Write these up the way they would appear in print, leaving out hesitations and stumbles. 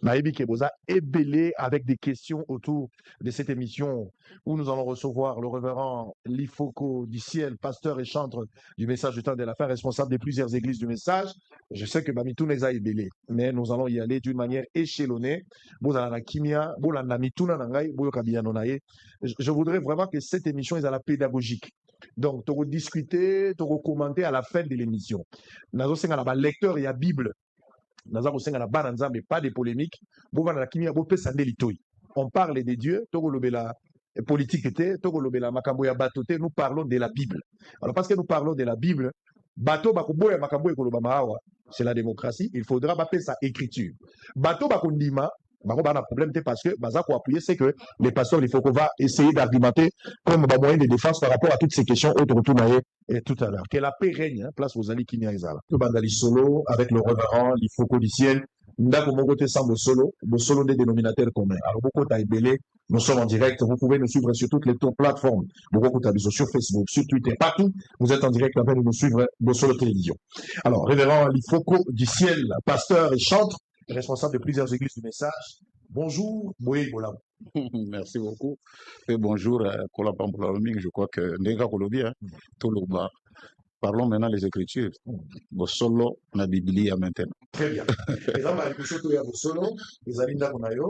Naïbi Keboza est belé avec des questions autour de cette émission où nous allons recevoir le révérend Lifoko du ciel, pasteur et chantre du message du temps de la fin, responsable de plusieurs églises du message. Je sais que Mamitou n'est pas belé, mais nous allons y aller d'une manière échelonnée. Je voudrais vraiment que cette émission est à la pédagogique. Donc, tu vas discuter, tu vas commenter à la fin de l'émission. Nous avons lecteur et la Bible. Naza kosenga na bana nzambe, pas de polémique. Bovana na kimia bo pesa ndeli toy. On parle de Dieu, toko lobela politique te, toko lobela makambo ya bato te, nous parlons de la Bible. Alors parce que nous parlons de la Bible, bato bakoboya makambo ekoloba maawa, c'est la démocratie, il faudra ba pesa écriture. Bato bakondima bako ba na problème te parce que baza ko appuyer c'est que les pasteurs il faut qu'on va essayer d'argumenter comme ba moyen de défense par rapport à toutes ces questions autres retournaye et tout à l'heure. Que la paix règne, hein, place aux Ali Kimia Ezala. Bandali solo avec le révérend Lifoko du ciel. Ndako Mogote Sambo solo, le solo des dénominateurs communs. Alors, beaucoup Taïbélé, nous sommes en direct. Vous pouvez nous suivre sur toutes les plateformes. Beaucoup Tabiso sur Facebook, sur Twitter, partout. Vous êtes en direct avec nous suivre de solo télévision. Alors, révérend Lifoko du ciel, pasteur et chantre, responsable de plusieurs églises du message. Bonjour, Boé Bolam. Merci beaucoup. Et bonjour, je crois que Ndega Kolobi, tout le bas. Parlons maintenant des Écritures. Bosolo, la Biblia maintenant. Très bien.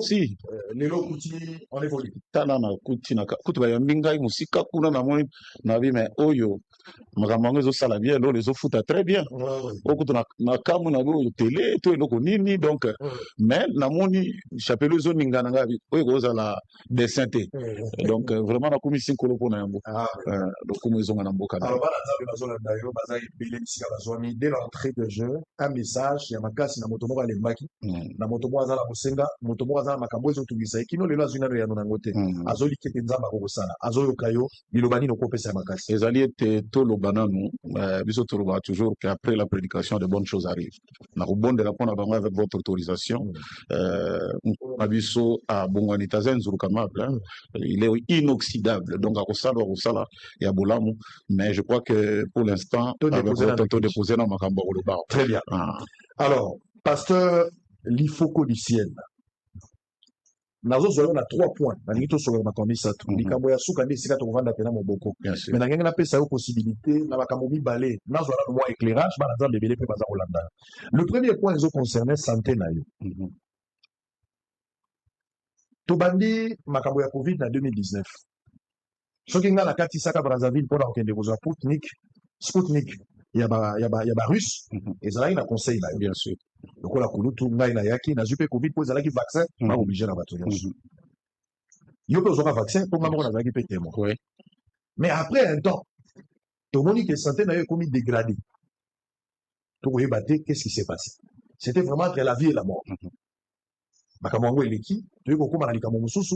Si. Lelo kuti, on évolue. Tanana kuti na kuti bayambinga musika kuna na moi na bi mais oyo makambo zo sala bien lo les futa très bien. Okutu na kamu na bo télé to eloko nini donc mais na moni chapelo zo ningana ngabi oyo goza la dessinté. Donc vraiment na komisi koloko na yambo. Donc comme ils ont na mboka. Alors bana zabe bazola dayo bazai belemisi bazwami dès l'entrée de jeu un message ya makasi na motomo ba lembaki na motomo azala bosenga motomo azala makambo zo tungisa kino lelo azuna ya nona ngote azoli kete nzamba ko kosala azoyo kayo bilobani no kopesa makasi ezali ete to lobananu biso to loba toujours qu'après la prédication de bonnes choses arrivent na rebonde la pona bango avec votre autorisation biso a bongwanita zenzuru kamable il est inoxydable donc à kosala ya bolamu mais je crois que pour l'instant tout déposé dans makambo loba. Très bien. Alors pasteur Lifoko du ciel. Nazo zolo na 3 points. Na nito solo na komisa tu. Likambo ya suka ndi sika to vanda pena moboko. Mais na ngenge na pesa yo possibilité na makambo mibale. Nazo na moi éclairage ba na za bebele pe baza kolanda. Le premier point les concernait santé na yo. To bandi makambo ya Covid na 2019. Soki nga na kati saka Brazzaville pour okende kozwa Sputnik ya ba russe ezalaki na conseil na yo bien sûr. lokola kulutu ngai na yaki na jupe Covid po ezalaki vaccin ma obligé na bato nyonso yo pe ozwaka vaccin po nga moko nazalaki pe témoin. Oui. Mais après un temps tomoni que santé na yo ekomi dégradé tokoyeba te qu'est-ce qui s'est passé. C'était vraiment entre la vie et la mort. Makambo yango eleki toyei kokóma na likambo mosusu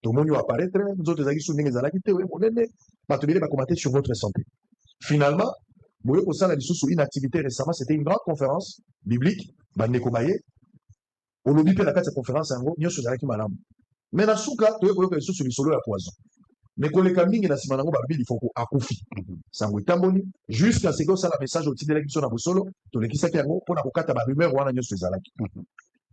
tomoni yo apparaître nzoto ezalaki su ndenge ezalaki te oye monene bato ebele bakoma te sur votre santé. Finalement boye kosala lisusu une activité récemment, c'était une grande conférence biblique bandeko baye olobi mpe na kati ya conférence yango nyonso ezalaki malamu mais na suka toye koyoka lisusu lisolo ya poison mais koleka mingi na nsima nango balobi lifoko akufi sango etamboli jusqu'à ce que osala message otindelaki biso na bosolo tolekisaki yango mpona kokata barumeur wana nyonso ezalaki.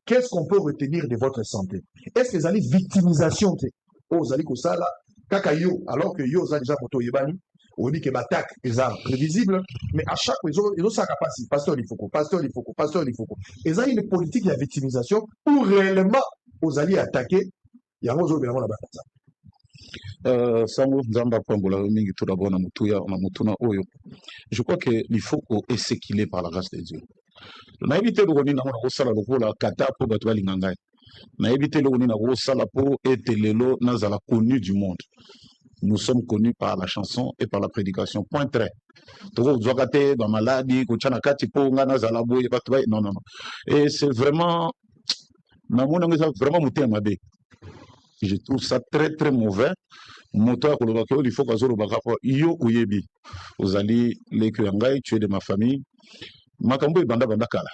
Qu'est-ce qu'on peut retenir de votre santé? Est-ce que ezali victimisation te oyo ozali kosala kaka yo alors que yo oza déjà moto oyebani on dit que l'attaque est prévisible, mais à chaque fois, ils ont ça capacité. Pasteur Lifoko. Ils ont une politique de victimisation où réellement, aux alliés attaqués, il y a un autre élément là-bas. Je crois que l'Ifoko est séquilé par la grâce de Dieu. On a évité le roni na sala lokola kata po bato balingangai. On a évité le roni na sala po ete lelo nazala connu du monde. Nous sommes connus par la chanson et par la prédication. Point très. Non, non. Et c'est vraiment, je trouve ça très, très mauvais. Il faut que yo uyebi. Vous allez les kuyangai, tu es de ma famille. Makambo banda banda kala.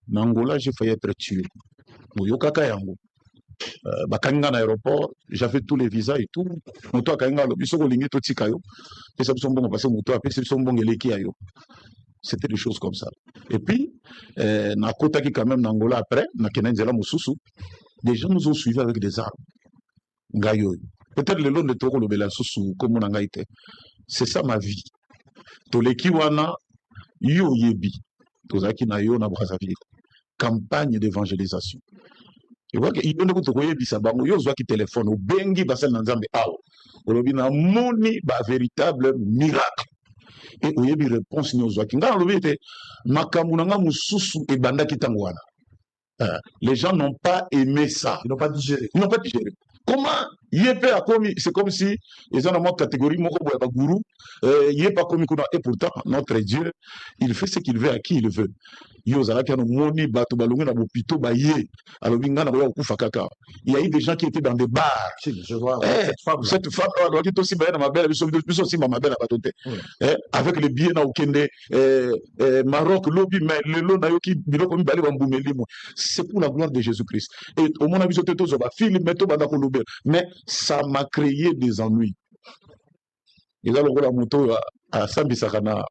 Nangola, j'ai failli être tué. Yokaka yango. Bakanga na aéroport, j'avais tous les visas et tout. Moto akanga lo biso ko lingi to tika yo. Pesa biso mbongo parce que moto apesa biso mbongo eleki ayo. C'était des choses comme ça. Et puis, na Kota qui quand même n'Angola après, na Kenenzela Moussousou, des gens nous ont suivis avec des armes. Ngayo. Peut-être le long de Toro le Bela Soussou, comme on a été. C'est ça ma vie. Toleki wana, yo yebi. Tozaki na yo na Brazzaville. Campagne d'évangélisation. Et voilà qu'il y a des gens qui ont des téléphones, ou bengi basel nanzambe awo. Olobi na moni ba véritable miracle. Et il y a des réponses qui ont été faites. Les gens n'ont pas aimé ça. Ils n'ont pas digéré. Ils n'ont pas digéré. Comment c'est comme si ils ont une catégorie gourou, il pas commis et pourtant notre Dieu, il fait ce qu'il veut à qui il veut. Il y a eu des gens qui étaient dans des bars. Je vois cette femme avec les billets au Kende, Maroc, lobby, mais le lot c'est pour la gloire de Jésus-Christ. Et au moins, mais ça m'a créé des ennuis. Et là, la moto à Sambisakana,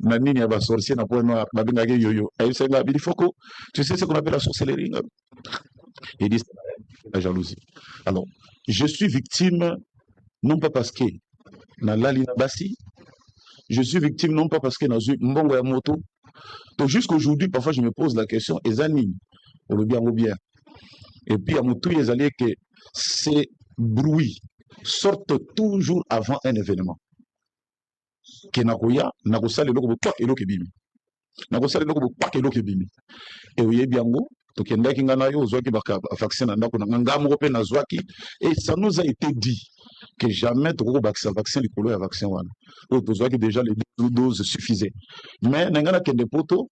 Nanini a sorcier na point noir, Babingage Yoyo. Et c'est là, il faut que tu sais ce qu'on appelle la sorcellerie. Il dit la jalousie. Alors, je suis victime, non pas parce que na lali na basi, je suis victime non pas parce que na zu mbongo ya moto. Donc jusqu'aujourd'hui, parfois je me pose la question, Ezani, pour le bien ou bien. Et puis à Moutou, ils allaient que ces bruits sortent toujours avant un événement. Kenakoya, Nagosa le logo pak et loke bimi. Nagosa le logo pak et loke bimi. Et oui, bien go, to kenda kingana yo zwaki baka vaccin na ndako na ngamo pe na zwaki, et ça nous a été dit que jamais trop vaccin likolo ya vaccin wana. O to zwaki déjà les deux doses suffisaient. Mais nangana kende poto,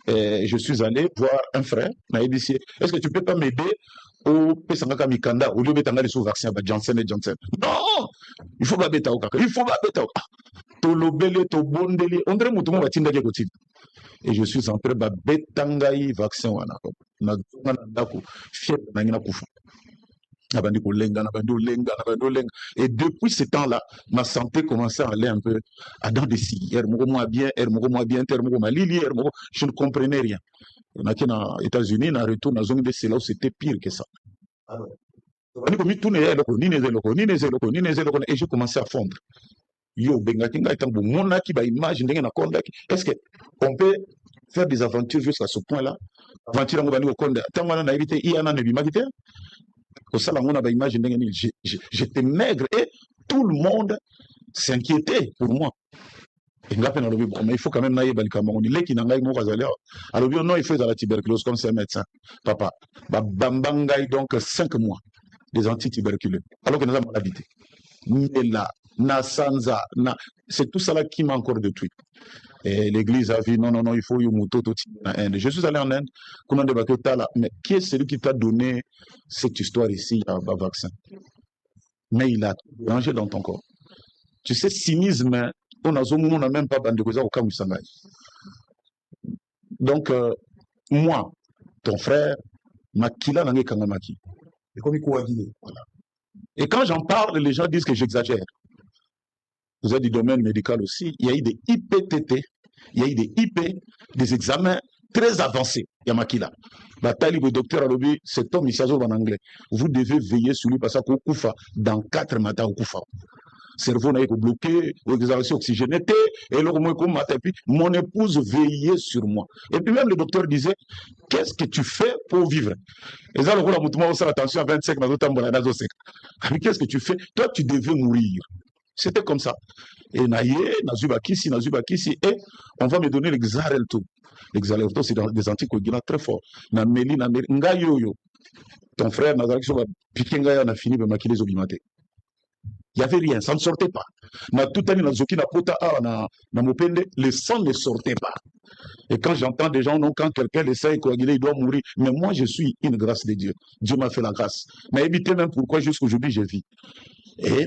je suis allé voir un frère, na dit est-ce que tu peux pas m'aider au pesanga mikanda au lieu betanga les vaccins ba Johnson et Johnson. Non, il faut pas beta okaka, il faut pas beta. To lobele to bondeli, on dirait mutumo batinda ke kotini. Et je suis entré ba betangai vaccin wana ko. Na ndako fier na ngina kufa. Et depuis ce temps-là, ma santé commençait à aller un peu à dents de scie. Je ne comprenais rien. On a aux États-Unis, on a retourné dans zone de c'est là où c'était pire que ça. Et j'ai commencé à fondre. Est-ce qu'on peut faire des aventures jusqu'à ce point-là? J'étais maigre et tout le monde s'inquiétait pour moi. Mais il faut quand même naïe balikamongi leki na ngai moko azali alors non il faut la tuberculose comme c'est un médecin papa bambangai donc 5 mois des antituberculeux alors que nous avons habité Nela na sanza na c'est tout ça là qui m'a encore détruit. Et l'église a dit non il faut je suis allé en Inde mais qui est celui qui t'a donné cette histoire ici à vaccin? Mais il a rangé dans ton corps. Tu sais, cynisme, on n'a même pas bandé au Kamusangai. Donc, moi, ton frère, Makila Nangé Kangamaki. Voilà. Et quand j'en parle, les gens disent que j'exagère. Vous êtes du domaine médical aussi. Il y a eu des IPTT, il y a eu des IP, des examens très avancés. Yamakila. Bataille le docteur Alobi, cet homme, il s'agit en anglais. Vous devez veiller sur lui parce que Koufa, dans 4 matins au Koufa. Cerveau n'a été bloqué, l'exhalation oxygénée, et puis mon épouse veillait sur moi. Et puis même le docteur disait, qu'est-ce que tu fais pour vivre? Et ça, attention à 25, qu'est-ce que tu fais? Toi, tu devais mourir. C'était comme ça. Et Nazubakisi, et on va me donner l'exarelto. L'exarelto, c'est des anticoagulants très forts. Nameli, Ngayoyo. Ton frère, Nazarek, Pikengaya, a fini de maquiller les obimate. Il n'y avait rien, ça ne sortait pas. Le sang ne sortait pas. Et quand j'entends des gens, non, quand quelqu'un essaie de coaguler, il doit mourir. Mais moi, je suis une grâce de Dieu. Dieu m'a fait la grâce. Mais évitez même pourquoi jusqu'aujourd'hui je vis. Et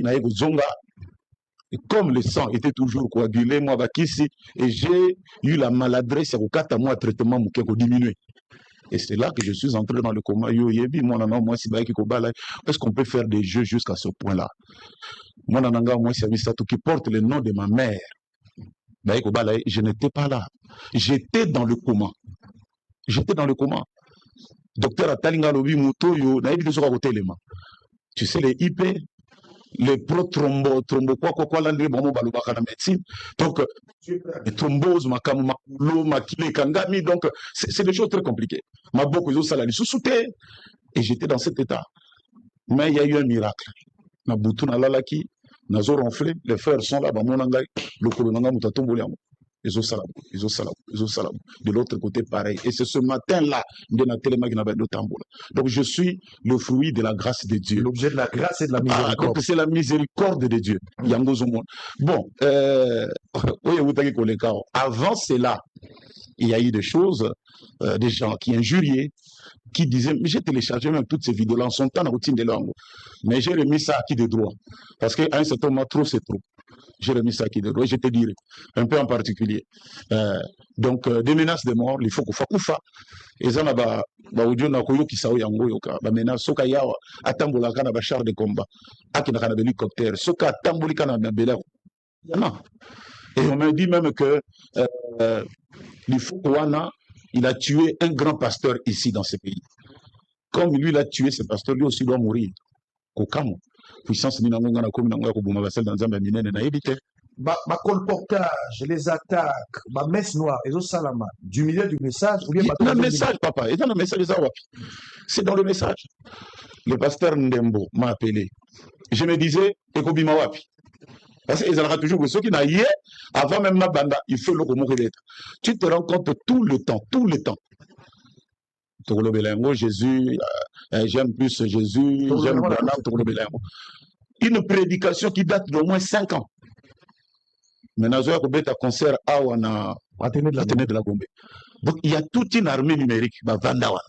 comme le sang était toujours coagulé, moi, et j'ai eu la maladresse, à moi, traitement, pour diminuer. Et c'est là que je suis entré dans le coma. Est-ce qu'on peut faire des jeux jusqu'à ce point-là? Moi, qui porte le nom de ma mère. je n'étais pas là. J'étais dans le coma. J'étais dans le coma. Docteur Atalinga Lobi Mutoyo, tu sais, les IP, les pro-trombo, quoi, là, la médecine. Donc, les thromboses, donc, c'est des choses très compliquées. Ma beaucoup de salariés sous-souté, et j'étais dans cet état. Mais il y a eu un miracle. Na Boutou, na Lalaki, na zo ronflé, les frères sont là, le colonanga Moutatomboliamo. Ils ont salam. De l'autre côté, pareil. Et c'est ce matin-là, donc je suis le fruit de la grâce de Dieu. L'objet de la grâce et de la miséricorde. Donc c'est la miséricorde de Dieu. Bon, avant cela, il y a eu des choses, des gens qui injuriaient, qui disaient, mais j'ai téléchargé même toutes ces vidéos-là en son temps, dans la routine des langues. Mais j'ai remis ça à qui de droit. Parce qu'à un certain moment, trop, c'est trop. J'ai remis ça à qui de droit. Je te dirai, un peu en particulier. Donc, des menaces de mort, il faut qu'on fasse koufa. Et ça, audio na koyo ki sao yango yoka. Menace, soka yawa, atambola kana ba char de combat. Akina kana hélicoptère. Soka atamboli kana na bela. Non. Et on m'a dit même que l'Ifouana, il a tué un grand pasteur ici dans ce pays. Comme lui, il a tué ce pasteur, lui aussi doit mourir. Kokamo. Puissance ni nangonga na komi nangonga kobuma basel dans Zambia minene na éviter. Ma colportage, les attaques, ma messe noire, et salama, du milieu du message, ou bien dans le message, papa, et dans le message, c'est dans le message. Le pasteur Ndembo m'a appelé. Je me disais, Ekobima wapi. Parce qu'ils ont toujours ceux qui n'ont rien, avant même ma banda, il faut le mourir. Tu te rends compte tout le temps. Jésus, j'aime plus Jésus, j'aime Branham, une prédication qui date d'au moins 5 ans. Maintenant, je vais un concert à de la Gombe. Donc, il y a toute une armée numérique, Vandawana,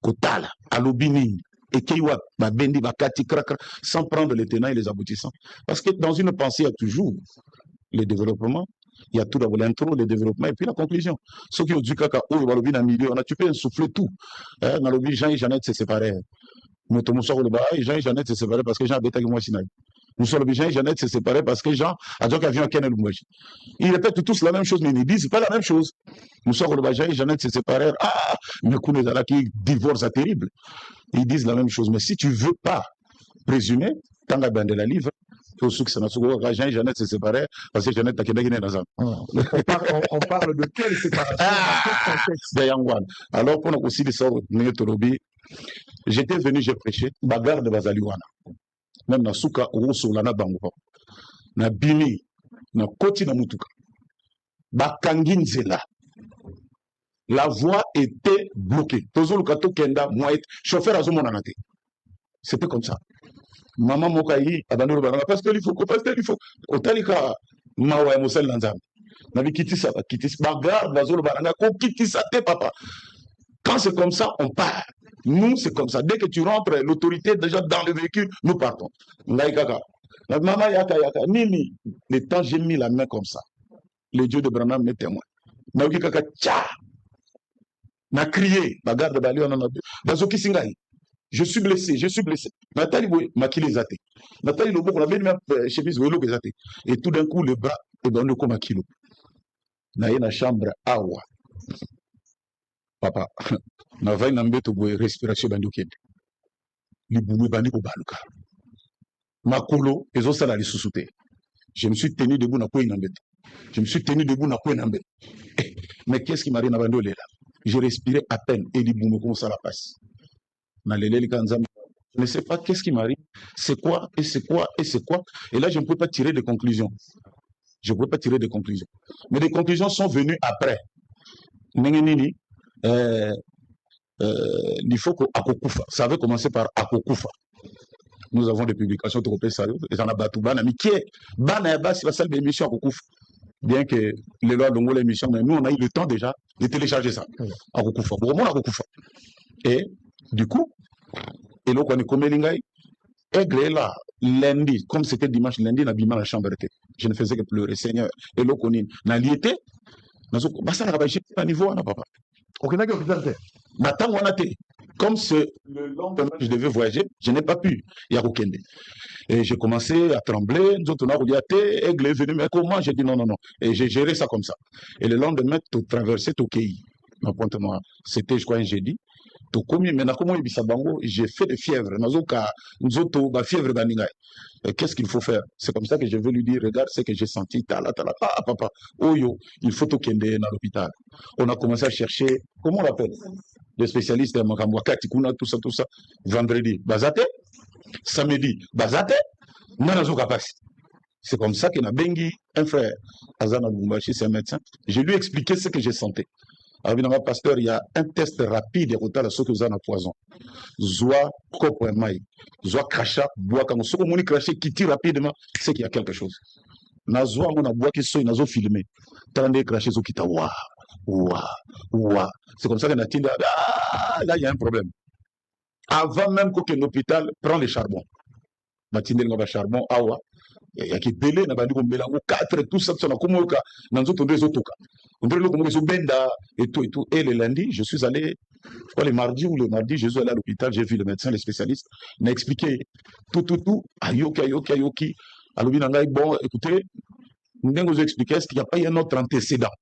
Kotala, Alobini, et Kiwa, Bendi, Bakati, Krakra, sans prendre les tenants et les aboutissants. Parce que dans une pensée, il y a toujours le développement, il y a tout d'abord l'intro, le développement et puis la conclusion. Ceux qui ont dit kaka, oh, Balobi dans le milieu, on a tu peux souffler tout. Dans le milieu, Jean et Jeannette se séparaient. Mais tout le monde Jean et Jeannette se séparaient parce que Jean avait moi Sinaï. Nous sommes Jean et Jeannette se séparaient parce que Jean a dit qu'il y a un Kenel Mouaji. Ils répètent tous la même chose, mais ils disent pas la même chose. Nous sommes Jean et Jeannette se séparèrent. Ah, mais Kounezala qui divorce à terrible. Ils disent la même chose. Mais si tu ne veux pas présumer, tant que de la livre, Jean et Jeannette se séparaient parce que Jeannette a Kenegine Nazan. On parle de quelle séparation? Alors, pour nous aussi, j'étais venu, j'ai prêché, bagarre de Bazaliwana. Même na Souka, Ouroso, Lana Bango, na Bimi, na Koti na Mutuka. Bakanginzela. La voie était bloquée. Tozolo Kato Kenda, moi, chauffeur à Zomonanate. C'était comme ça. Maman Mokaï, Abandolo Baranga, parce qu'il faut. Otalika, Mawa Moussel Nanzam. Nabi Kitisa, Kitis, Bagarre, Bazolo Baranga, Ko Kitisa, papa. Quand c'est comme ça, on part. Nous, c'est comme ça. Dès que tu rentres, l'autorité déjà dans le véhicule, nous partons. Maman Yaka Yaka, Nini. Le temps, j'ai mis la main comme ça. Le Dieu de Branham m'est témoin. Naoki Kaka, tcha! N'a crié, bagarre de Bali, on en a deux. Bazoki Singaï. Je suis blessé. Nathalie Makilezate. Nathalie Lobo, on a bien chemise, et tout d'un coup, le bras est dans le coma kilo. Naïe na chambre, awa. Papa, na vai na mbeto boye respiration bandokende. Libumu bandi ko baluka. Makolo ezo sala li susute. Je me suis tenu debout na ko na mbeto. Mais qu'est-ce qui m'arrive na bando là? Je respirais à peine et libumu comme ça la passe. Na leleli kanzam. Je ne sais pas qu'est-ce qui m'arrive. C'est quoi. Et là je ne peux pas tirer de conclusions. Mais des conclusions sont venues après. Nengenini il faut qu'Akokufa, ça avait commencé par Akokufa. Nous avons des publications trop sérieuses, et j'en ai battu Bana, mais qui est Bana Bas, c'est la salle d'émission Akokufa. Bien que les lois de l'émission, mais nous on a eu le temps déjà de télécharger ça. Akokufa, vraiment Akokufa. Et du coup, et là, on est comme Lingaï, Aigle est là, lundi, comme c'était dimanche, lundi, on a bimé la chambre. Je ne faisais que pleurer, Seigneur. Et là, on a lié, ça n'a pas été à niveau, papa. Ok, d'accord, Nathan Wanate. comme le lendemain je devais voyager, je n'ai pas pu. Yarokende. Et j'ai commencé à trembler. Nous autres, on a regardé, Aigle est venu, mais comment? J'ai dit non, non, non. Et j'ai géré ça comme ça. Et le lendemain, tu traversais Tokei. C'était, je crois, un jeudi. J'ai fait des fièvres. Fièvre d'Aningaï. Qu'est-ce qu'il faut faire? C'est comme ça que je vais lui dire, regarde ce que j'ai senti, tala, tala, papa, oyo, il faut tokende à l'hôpital. On a commencé à chercher, comment on l'appelle? Les spécialistes de Makambwaka, Tikuna, tout ça, vendredi, Bazate, samedi, Bazate, Nanazo Kapasi. C'est comme ça qu'il a bengi un frère, Azana Bumbashi, c'est un médecin. Je lui ai expliqué ce que j'ai senti. Alors, pasteur, il y a un test rapide et ce que vous avez un poison. Zoa, copo et maï. Zoa, crachat, bois, quand on a craché qui tire rapidement, c'est qu'il y a quelque chose. Na zoa, on a bois qui sont, ils ont filmé. Tandis que craché, qui t'a ouah, ouah, ouah. C'est comme ça qu'on a dit, là, il y a un problème. Avant même qu'un hôpital prend les charbons. Matinde, le charbon, awa. Il y a qui belé, na bandi kombela ngo 4 tout ça na komoka na nzoto ndezo toka. On dirait le komoka benda et tout. Et le lundi, je suis allé, je crois le mardi, je suis allé à l'hôpital, j'ai vu le médecin, les spécialistes, m'a expliqué tout, ayoki. Alors bon, écoutez, nous vous expliquer est-ce qu'il n'y a pas un autre antécédent.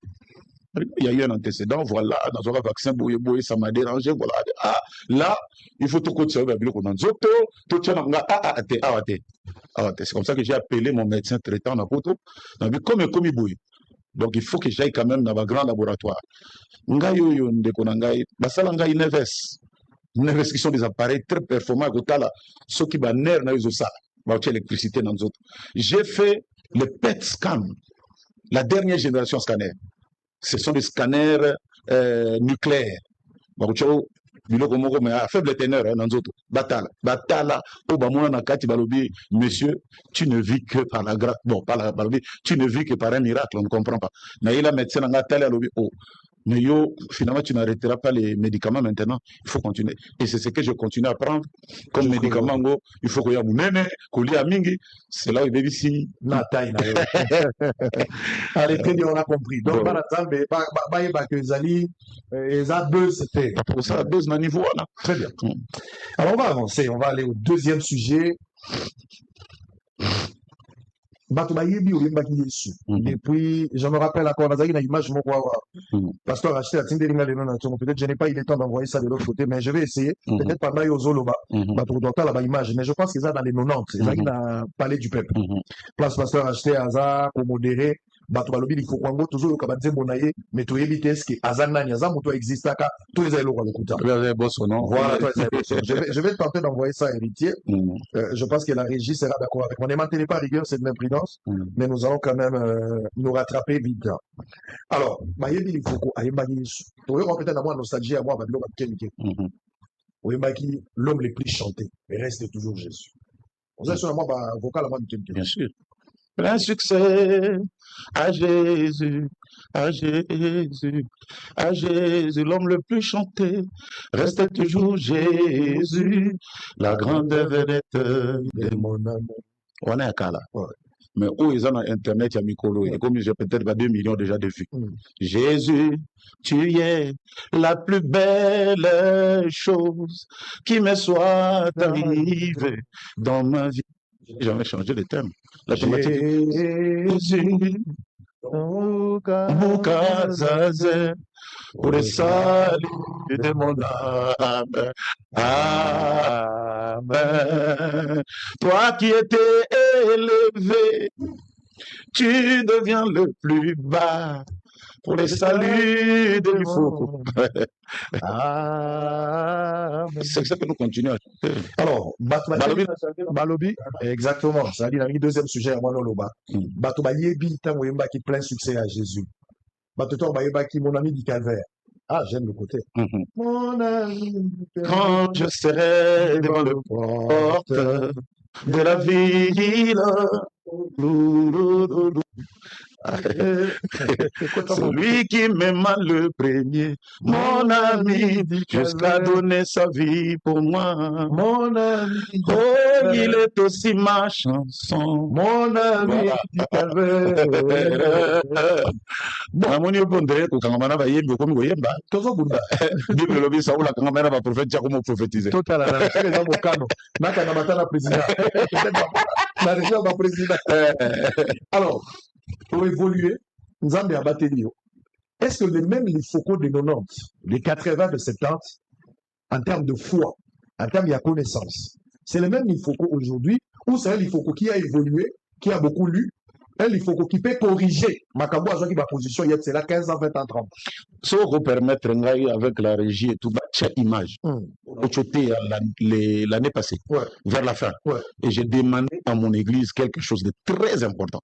Il y a eu un antécédent, voilà, dans un vaccin, boye, ça m'a dérangé, voilà. Ah, là, il faut tout continuer, c'est comme ça que j'ai appelé mon médecin traitant dans Poto. Comme il bouille. Donc, il faut que j'aille quand même dans un grand laboratoire. Neves qui sont des appareils très performants, ceux qui ont l'air dans l'électricité dans les autres. J'ai fait le PET scan, la dernière génération scanner. Ce sont des scanners nucléaires. Mais à faible teneur, Batala, monsieur, tu ne vis que par la grâce. Bon, tu ne vis que par un miracle, on ne comprend pas. Mais il a médecin en mais finalement, tu n'arrêteras pas les médicaments maintenant. Il faut continuer. Et c'est ce que je continue à prendre comme médicament. Il faut qu'il y ait un qu'il y ait mingi. C'est là où il est ici. Allez, très bien, on a compris. Donc, par exemple, c'était. Pour ça, deux dans niveau là. Très bien. Alors, on va avancer. On va aller au deuxième sujet. Et puis, je me rappelle encore, dans une image, pasteur acheté à Tinderinga, peut-être je n'ai pas eu le temps d'envoyer ça de l'autre côté, mais je vais essayer. Peut-être pendant Yozoloba, la image, mais je pense que ça dans les 90, c'est dans le palais du peuple. Place pasteur acheté à Aza, pour modérer, il faut qu'on toujours le cabaret bonaye, mais tu évites ce qui Azanani, Azamoto existe, tous les éloignes le couteau. Voilà, je vais tenter d'envoyer ça à Héritier. Je pense que la régie sera d'accord avec moi. Ne maintenez pas rigueur, c'est de l'imprudence, mais nous allons quand même nous rattraper vite. Alors, il faut qu'on peut-être avoir nostalgie à moi, l'homme le plus chanté, mais reste toujours Jésus. Vous avez sur moi, vocal à moi, bien sûr. Plein succès à Jésus, à Jésus, à Jésus, l'homme le plus chanté, reste toujours Jésus, la grande vedette de mon amour. On est à Kala. Mais où ils ont Internet, il y a Mikolo, et comme j'ai peut-être 2 millions déjà de vues. Jésus, tu es la plus belle chose qui me soit arrivée dans ma vie. J'ai jamais changé le thème. La thématique. Jésus, Mukazaze, pour le salut de mon âme. Amen. Toi qui étais élevé, tu deviens le plus bas. Pour le salut de l'Ifoko. C'est ça que nous continuons. Alors, Balobi, exactement. Ça dit, le deuxième sujet à Manoloba. Batoba Yebi, Tangoyemba qui plein succès à Jésus. Batoto Bayeba qui mon ami du calvaire. Ah, j'aime le côté. Mon ami. Quand je serai devant le porte de la ville, Celui qui m'aima le premier, mon ami, jusqu'à donner sa vie pour moi. Mon ami, oh, il est aussi ma chanson. Mon ami du calvaire. Bon, amoni obondre ko kangamana ba yembe ko mi yemba. Tozo bunda. Bible lobi saoula kangamana ba prophète ya ko prophétiser. Total la c'est les avocats. Naka na matana président. La région va président. Alors, pour évoluer, nous avons des batailles. Est-ce que même les focaux de 90, les 80 de 70, en termes de foi, en termes de connaissance, c'est le même Lifoko aujourd'hui, ou c'est un Lifoko qui a évolué, qui a beaucoup lu, un Lifoko qui peut corriger Makambo a qui ma position, c'est là 15 ans, 20 ans, 30. Si on peut permettre avec la régie et tout, chaque image, l'année passée, vers la fin, et j'ai demandé à mon église quelque chose de très important.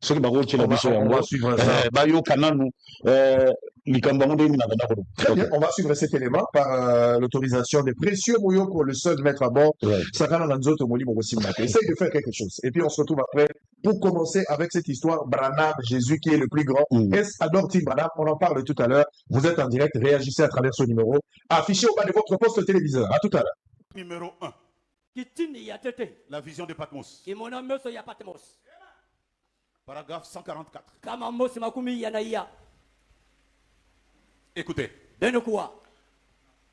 Ce qui on va suivre ça. Très bien, on va suivre cet élément par l'autorisation des précieux Mouyoko, le seul maître à bord. Essaye de faire quelque chose. Et puis on se retrouve après pour commencer avec cette histoire Branham, Jésus qui est le plus grand. Est-ce adore-t-il Branham? On en parle tout à l'heure. Vous êtes en direct, réagissez à travers ce numéro. Affichez au bas de votre poste téléviseur. À tout à l'heure. Numéro 1. La vision de Patmos. Paragraphe 144. Écoutez.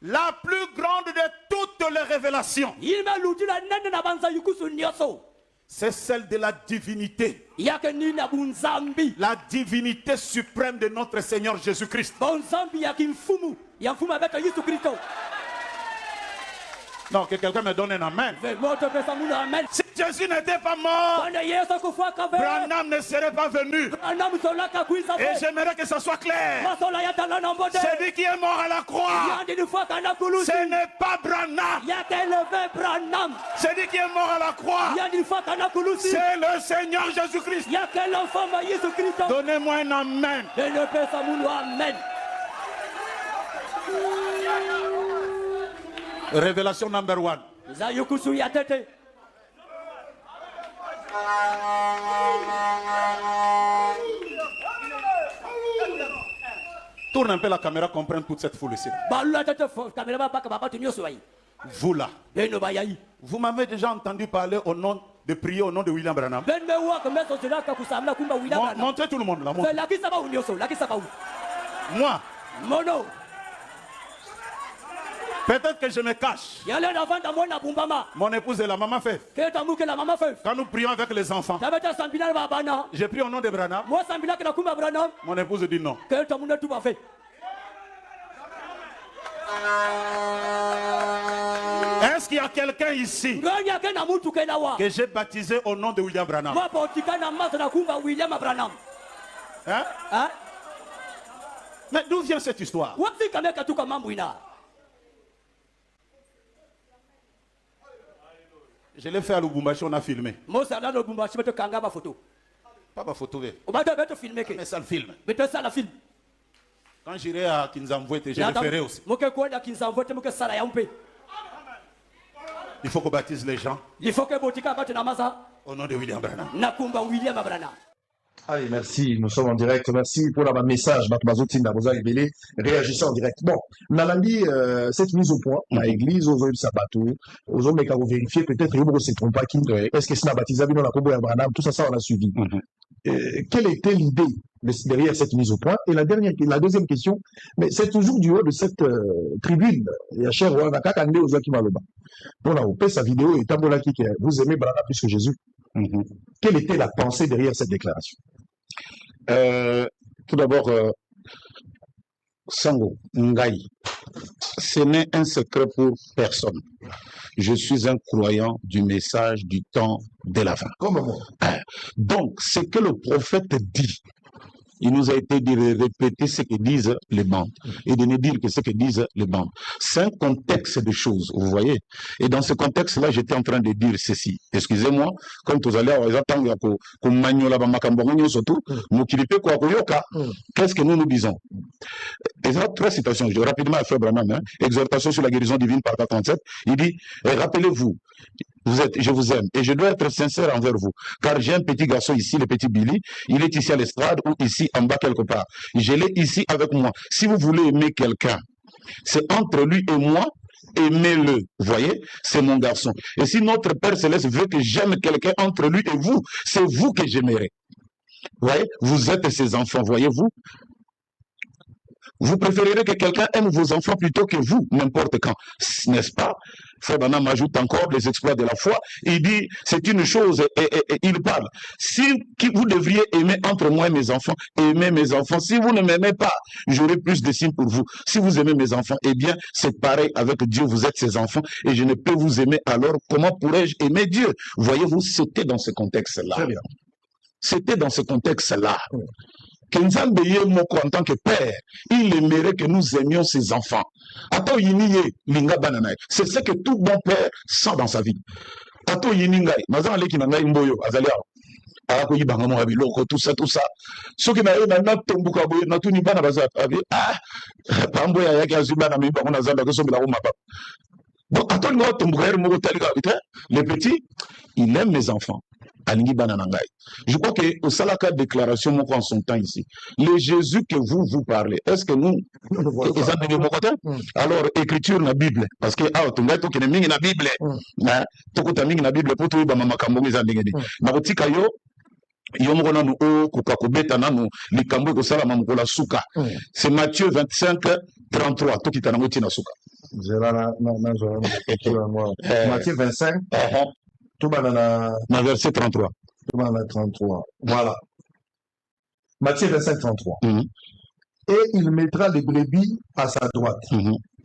La plus grande de toutes les révélations, c'est celle de la divinité. La divinité suprême de notre Seigneur Jésus-Christ. Non, que quelqu'un me donne un amen. Si Jésus n'était pas mort, Branham ne serait pas venu. Et j'aimerais que ça soit clair. Celui qui est mort à la croix, ce n'est pas Branham. Celui qui est mort à la croix, c'est le Seigneur Jésus-Christ. Donnez-moi un amen. Révélation number 1. Tourne un peu la caméra, comprendre toute cette foule ici. Vous là, vous m'avez déjà entendu parler au nom de prier au nom de William Branham. Montrez tout le monde là. Moi. Peut-être que je me cache. Mon épouse et la maman fait. Quand nous prions avec les enfants, je prie au nom de Branham. Mon épouse dit non. Est-ce qu'il y a quelqu'un ici que j'ai baptisé au nom de William Branham? Hein? Mais d'où vient cette histoire? Je l'ai fait à Lubumbashi, on a filmé. Pas ma photo, mais ça le filme. Quand j'irai à Kinzamvouete, je le ferai aussi. Il faut qu'on baptise les gens au nom de William Branham. Allez, merci. Nous sommes en direct. Merci pour le message. Réagissez en direct. Bon, Nalandi, cette mise au point, l'église, aux hommes sabato, aux hommes qui ont vérifié, peut-être, ils ne se trompent pas qui. Est-ce que c'est baptisé dans la Combo Abraham? Tout ça, ça, on a suivi. Quelle était l'idée derrière cette mise au point? Et la deuxième question, mais c'est toujours du haut de cette tribune. Il y a cher Ouanga Kakande aux Zaki Maloba. On a opé sa vidéo et Tambola qui vous aimez Branham plus que Jésus. Quelle était la pensée derrière cette déclaration? Tout d'abord, Sango, Ngai, ce n'est un secret pour personne. Je suis un croyant du message du temps de la fin. Comme moi. Donc, ce que le prophète dit, il nous a été dit de répéter ce que disent les bandes et de ne dire que ce que disent les bandes. C'est un contexte de choses, vous voyez. Et dans ce contexte-là, j'étais en train de dire ceci. Excusez-moi, comme vous allez qu'est-ce que nous disons? Et ça, trois citations, je vais rapidement à Frère Branham, exhortation sur la guérison divine par 47, il dit, rappelez-vous, je vous aime. Et je dois être sincère envers vous. Car j'ai un petit garçon ici, le petit Billy. Il est ici à l'estrade ou ici en bas quelque part. Je l'ai ici avec moi. Si vous voulez aimer quelqu'un, c'est entre lui et moi. Aimez-le, voyez, c'est mon garçon. Et si notre Père Céleste veut que j'aime quelqu'un entre lui et vous, c'est vous que j'aimerai. Voyez, vous êtes ses enfants, voyez-vous. Vous préférerez que quelqu'un aime vos enfants plutôt que vous, n'importe quand, n'est-ce pas? Fabana m'ajoute encore les exploits de la foi. Il dit, c'est une chose, et il parle. Si vous devriez aimer entre moi et mes enfants, aimez mes enfants. Si vous ne m'aimez pas, j'aurai plus de signes pour vous. Si vous aimez mes enfants, eh bien, c'est pareil avec Dieu, vous êtes ses enfants, et je ne peux vous aimer, alors comment pourrais-je aimer Dieu? Voyez-vous, c'était dans ce contexte-là. Très bien. C'était dans ce contexte-là. Que Nzambe ye moko en tant que père, il aimerait que nous aimions ses enfants. Ato yiniye linga bananae. C'est ce que tout bon père sent dans sa vie. Ato yiningai, mazan aleki nangai mboyo azali awo. Ako yibanga mo abiloko tout ça. Soki na yo na tombuka boye na tuni bana baza abi pambo ya yaki azibana mi bango na zamba ko sombela ko mapa. Bon ato ngo tombuka yer moko talika bita. Le petit, il aime mes enfants. Je crois que au Salaka déclaration en son temps ici, le Jésus que vous parlez, est-ce que nous alors écriture na Bible parce que tu m'as dit que mingi na Bible na tokuta mingi na Bible pour tout ba makambo ngeza ndengeni na kotika yo moko nanu o kokakobeta nanu likambo ko sala mamukola suka. C'est Matthieu 25:33 tokita nango tina suka. Matthieu 25 tout dans verset 33. Voilà. Matthieu 25, 33. Et il mettra les brebis à sa droite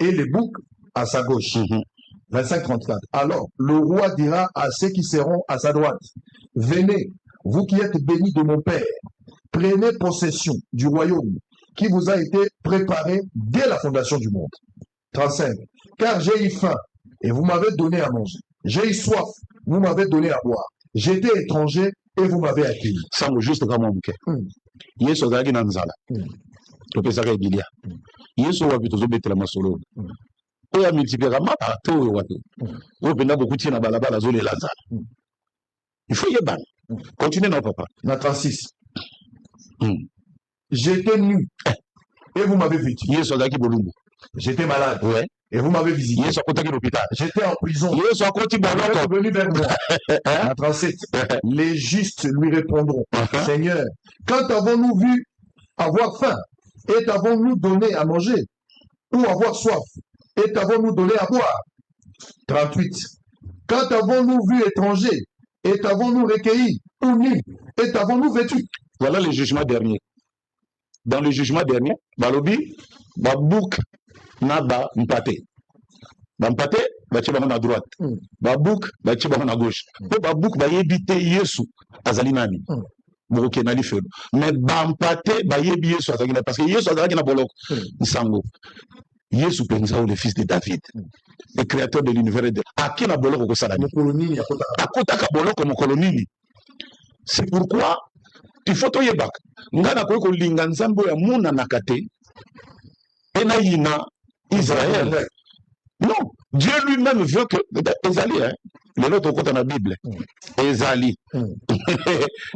et les boucs à sa gauche. 25, 34. Alors, le roi dira à ceux qui seront à sa droite, venez, vous qui êtes bénis de mon Père, prenez possession du royaume qui vous a été préparé dès la fondation du monde. 35. Car j'ai eu faim et vous m'avez donné à manger. J'ai eu soif, vous m'avez donné à boire. J'étais étranger et vous m'avez accueilli. Ça me juste comme mon cœur. Yesu azaki na nzala. Topesaka ebilia. Yesu wapi tozobetela masolo. Oya multipliera mata to wapi. Oyo penda beaucoup tina balabala zolela nzala. Il faut y ban. Continuez non papa. Na 36. J'étais nu et vous m'avez vêtu. Yesu azaki bolumbu. J'étais malade. Ouais. Et vous m'avez visité. J'étais en prison. Vous êtes venu vers moi. À 37. Les justes lui répondront, Seigneur, quand avons-nous vu avoir faim et t'avons-nous donné à manger? Ou avoir soif et t'avons-nous donné à boire? 38. Quand avons-nous vu étranger et t'avons-nous recueilli? Ou nu et t'avons-nous vêtu? Voilà le jugement dernier. Dans le jugement dernier, Balobi, Babouk, Naba, Mpate. Mpate, Bachi Bango à droite. Babouk, Bachi Bango à gauche. Babouk, Bayebite Yesu, Azalinani. Mokenali Felo. Mais Bampate, Bayebi Yesu, Azalina. Parce que Yesu, Azalina Bolok, Nsango. Yesu Penzao, le fils de David, le créateur de l'univers. À qui na Bolok au Salami? À Kotaka Bolok, mon colonini. C'est pourquoi il faut que yebak. Ngana ko linga nzambo ya muna nakate. Ena yina Israël. Non, Dieu lui-même veut que Ezali, hein, le nôtre au côté de la Bible, Ezali,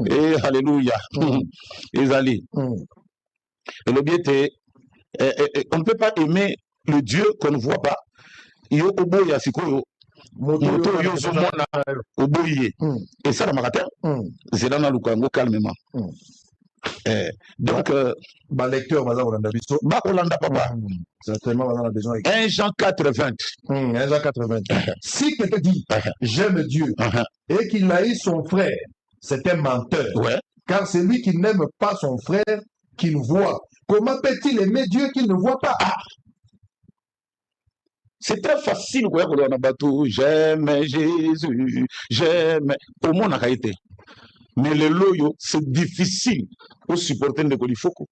et alléluia, Ezali. Et le bien est, on ne peut pas aimer le Dieu qu'on ne voit pas. Yo oboya sikoyo, moto yo zomona oboye. Et ça, la marata, c'est dans le Congo calmement. Donc, lecteur, Olanda papa. Certainement, on a besoin. 1 Jean 4:20. 1 Jean 4:20. Si quelqu'un dit j'aime Dieu et qu'il haït son frère, c'est un menteur. Ouais. Car c'est lui qui n'aime pas son frère qu'il voit. Comment peut-il aimer Dieu qu'il ne voit pas? C'est très facile. J'aime Jésus, j'aime. Au monde a été. Mais le loyo, c'est difficile pour supporter le colifoko.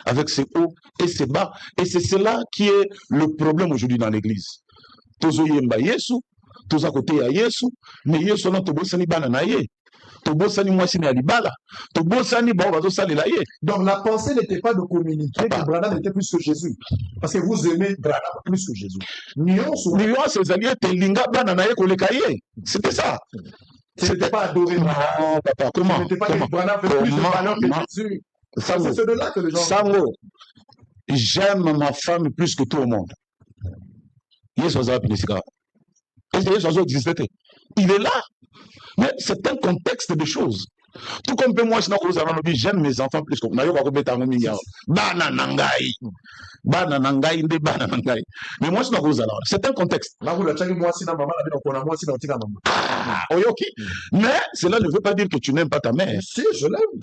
Avec ses hauts et ses bas. Et c'est cela qui est le problème aujourd'hui dans l'église. Tozo yemba Yesu, toza kote ya Yesu, mais Yesu na tobo sani bana na ye. tobosani mwasi na libala tobosani bao bazosalela ye. Donc la pensée n'était pas de communiquer que Branham était plus que Jésus, parce que vous aimez Branham plus que Jésus. Nuance ezali ete linga bana na ye koleka ye, c'était ça. C'était pas adorer Branham. Non, papa, comment? C'était pas que Branham fait plus de valeur que Jésus. C'est de là que les gens... Sango, j'aime ma femme plus que tout le monde. Yes, il est là. Mais c'est un contexte de choses. Tout comme moi, j'aime mes enfants plus que mais moi, c'est un contexte. Mais cela ne veut pas dire que tu n'aimes pas ta mère. Si, je l'aime.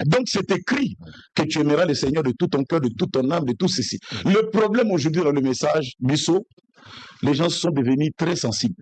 Donc c'est écrit que tu aimeras le Seigneur de tout ton cœur, de toute ton âme, de tout ceci. Le problème aujourd'hui dans le message, Bisso, les gens sont devenus très sensibles.